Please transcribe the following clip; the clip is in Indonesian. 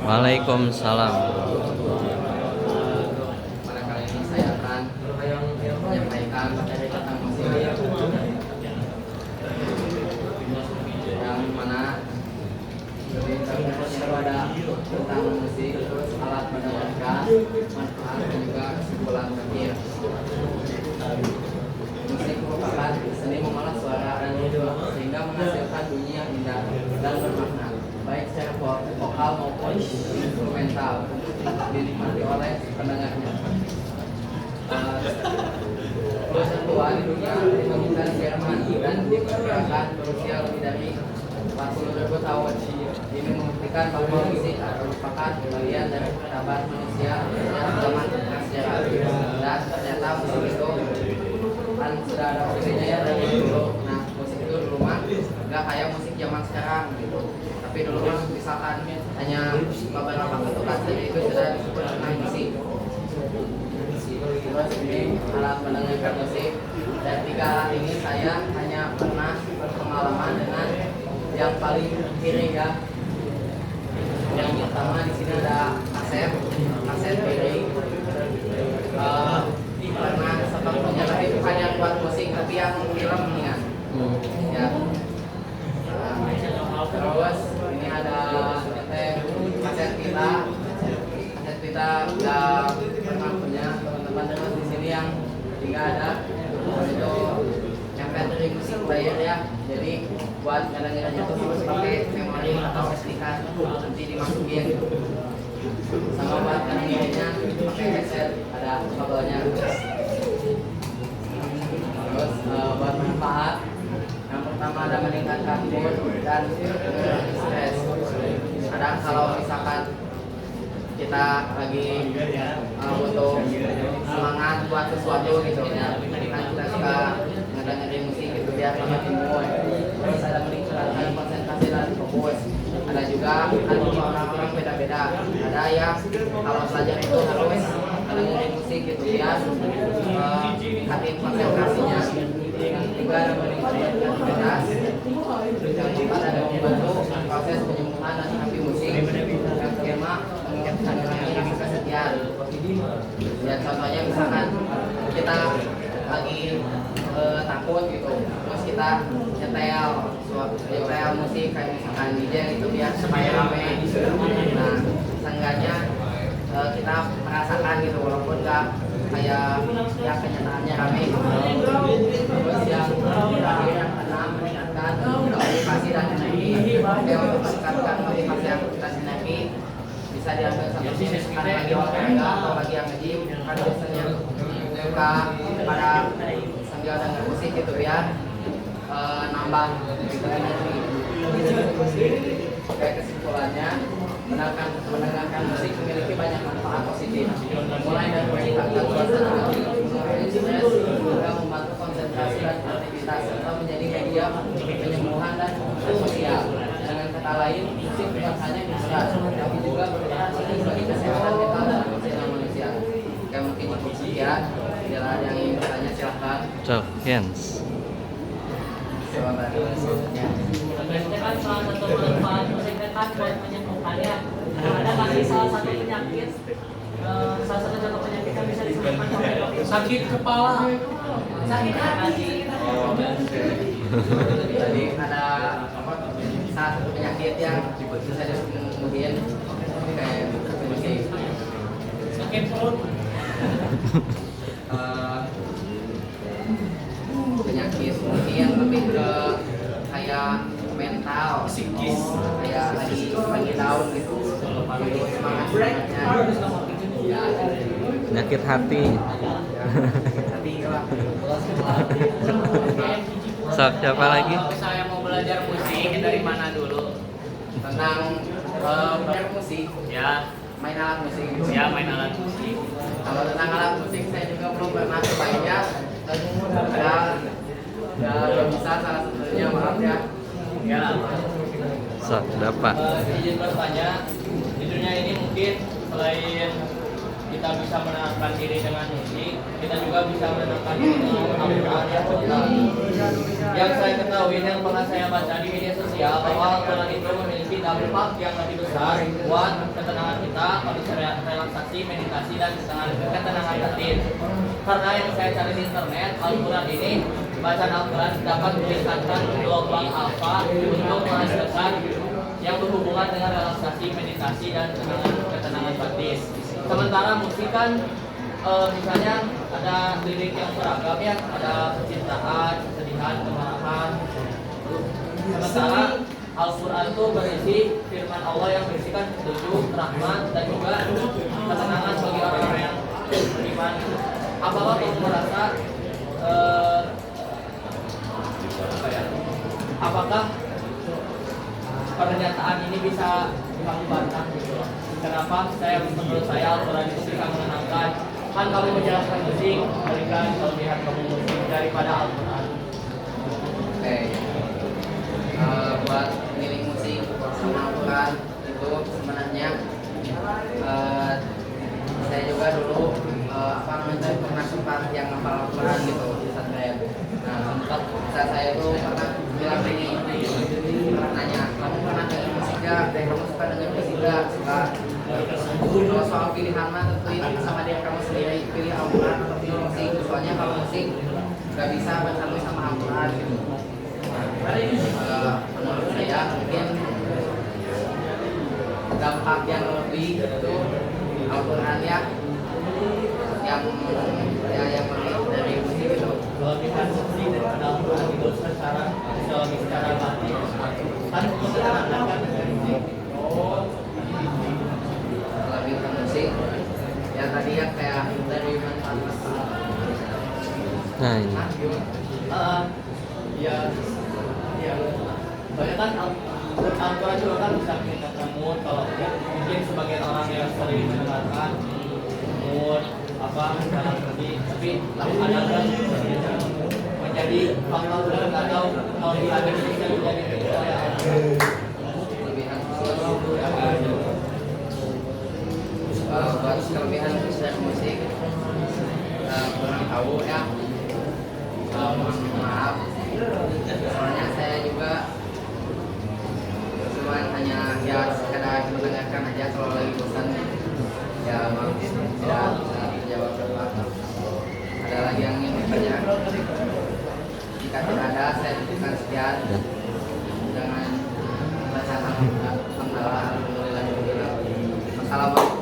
Waalaikumsalam. Pada kali ini saya akan menyampaikan materi tentang musik yang mana ada tentang musik, alat mendengarkan, manfaat dan juga kesimpulan terakhir. Musik merupakan seni mengolah suara dan ritme sehingga menghasilkan bunyi yang indah dan bermakna, baik secara vokal maupun instrumental, dinikmati oleh pendengarnya. Tua di dunia ditemukan di Jerman dan diperkirakan berusia lebih dari 40.000 tahun. Ini membuktikan bahwa musik merupakan bagian dari peradaban manusia zaman prasejarah. Dan ternyata musik itu kan sudah ada originnya ya dari dulu. Nah, musik itu dulu mah nggak kayak musik zaman sekarang gitu. Tapi dulu mah misalkan hanya beberapa ketukan saja itu sudah disebut dengan musik. Terus ini alat mendengarkan musik. Dan 3 alat ini saya hanya pernah berpengalaman dengan yang paling kiri ya. Yang pertama di sini ada kaset kiri. Pernah sempat punya, tapi bukan yang buat musik, tapi yang film ingat. Ya. Terus ini ada kaset kita udah pernah punya teman-teman dengan di sini yang 3 ada. Itu yang battery musik player ya. Jadi buat kadang-kadang itu harus pakai memori atau SD card nanti dimasukin. Sama buat kadang-kadangnya pakai headset ada kabelnya. Terus buat manfaat yang pertama ada meningkatkan mood dan stres. Kadang kalau misalkan kita lagi butuh semangat buat sesuatu gitu ya, kan kita suka ngedengerin musik gitu biar makin mood. Terus ada meningkatkan konsentrasi dan fokus. Ada juga kan orang-orang beda-beda. Ada yang kalau belajar itu harus dengerin musik gitu biar tingkatin konsentrasinya. Yang ketiga ada meningkatkan aktivitas. Yang keempat ada membantu proses penyembuhan dan terapi musik. Yang kelima meningkatkan rasa kesetiaan. Ya contohnya misalkan kita lagi takut gitu, terus kita nyetel musik kayak misalkan DJ gitu biar supaya rame. Nah, seenggaknya kita merasakan gitu walaupun nggak kayak ya kenyataannya rame. Terus yang terakhir yang keenam meningkatkan motivasi dan energi. Untuk meningkatkan motivasi dan energi bisa diambil contohnya misalkan lagi olahraga atau lagi yang nge-gym kan biasanya suka pada sambil denger musik gitu ya, nambah gitu energi. Oke, kesimpulannya mendengarkan musik memiliki banyak manfaat positif, mulai dari meningkatkan suasana hati, mengurangi stres, hingga membantu konsentrasi dan aktivitas, serta menjadi media penyembuhan dan sosial. Dengan kata lain, musik bukan hanya hiburan, tapi juga berperan penting bagi kesehatan mental dan emosional manusia. Oke, mungkin cukup sekian. Bila ada yang ingin bertanya silahkan. Cok, Jens. Itu kan salah satu manfaat musik kan buat menyembuhkan ya. Ada kali salah satu penyakit, salah satu contoh penyakit yang bisa disembuhkan oleh dokter. Sakit kepala, Sakit hati. Jadi ada satu penyakit yang bisa disembuhin kayak musik. sakit perut, Penyakit mungkin lebih ke kayak mental, psikis. kayak lagi down gitu, semangatnya ya, Penyakit hati. tapi lah Sok, siapa lagi? Kalau saya mau belajar musik dari mana dulu? tentang belajar musik, Ya, main alat musik gitu. ya main alat musik. Kalau tentang alat musik saya juga belum pernah cobainnya dan belum bisa, salah satunya maaf ya. Ya, Sok, dapat. izin bertanya, di dunia ini mungkin selain kita kita bisa menenangkan diri dengan musik, kita juga bisa menenangkan diri dengan Al-Quran yang total. Yang saya ketahui yang pernah saya baca di media sosial bahwa Al-Quran itu memiliki dampak yang lebih besar buat ketenangan kita, kondisi relaksasi, meditasi, dan ketenangan batin. Karena yang saya cari di internet, Al-Quran ini, bacaan Al-Quran dapat meningkatkan gelombang alfa untuk menghasilkan yang berhubungan dengan relaksasi, meditasi, dan ketenangan batin. Sementara musik kan misalnya ada lirik yang beragam ya, ada kecintaan, kesedihan, kemarahan. Sementara Al-Quran itu berisi firman Allah yang berisikan petunjuk, rahmat, dan juga ketenangan bagi orang-orang yang beriman. Apakah kamu merasa apakah pernyataan ini bisa kamu bantah gitu? Kenapa menurut saya Al-Quran itu bisa menenangkan? Kan kamu menjelaskan musik, berikan kelebihan kamu musik daripada Al-Quran. Oke. Buat milih musik sama Al-Quran itu sebenarnya saya juga dulu pernah sempat yang hafal Al-Quran gitu di pesantren. Nah, sempat saya itu pernah bilang begini, nanya, kamu pernah dengar musik gak? Kamu suka dengar musik gak? Suka. Kalau soal pilihan mah tentu itu sama dia kamu sendiri, pilih Al-Quran atau pilih musik. Soalnya kalau musik gak bisa bersatu sama Al-Quran gitu. Menurut saya mungkin dampak yang lebih itu Al-Quran ya, yang lebih dari musik itu. Kelebihan musik daripada Al-Quran itu secara batin kan menenangkan dari musik. Kelebihan musik ya tadi yang kayak dari manfaat. Nah ini. Ya, banyak kan Al-Quran juga kan bisa meningkatkan mood. Kalau mungkin sebagai orang yang sering mendengarkan mood dalam hati, tapi ada kan menjadi faktor atau kalau ada bisa menjadi Kelebihan musik. Buat kelebihan musik kurang tahu ya. Mohon maaf. Soalnya saya juga cuman hanya ya sekedar mendengarkan aja kalau lagi bosan ya, maaf tidak bisa jawab apa. Ada lagi yang ingin bertanya? Jika tidak ada, saya cukupkan sekian. Jangan baca alhamdulillah. Assalamualaikum.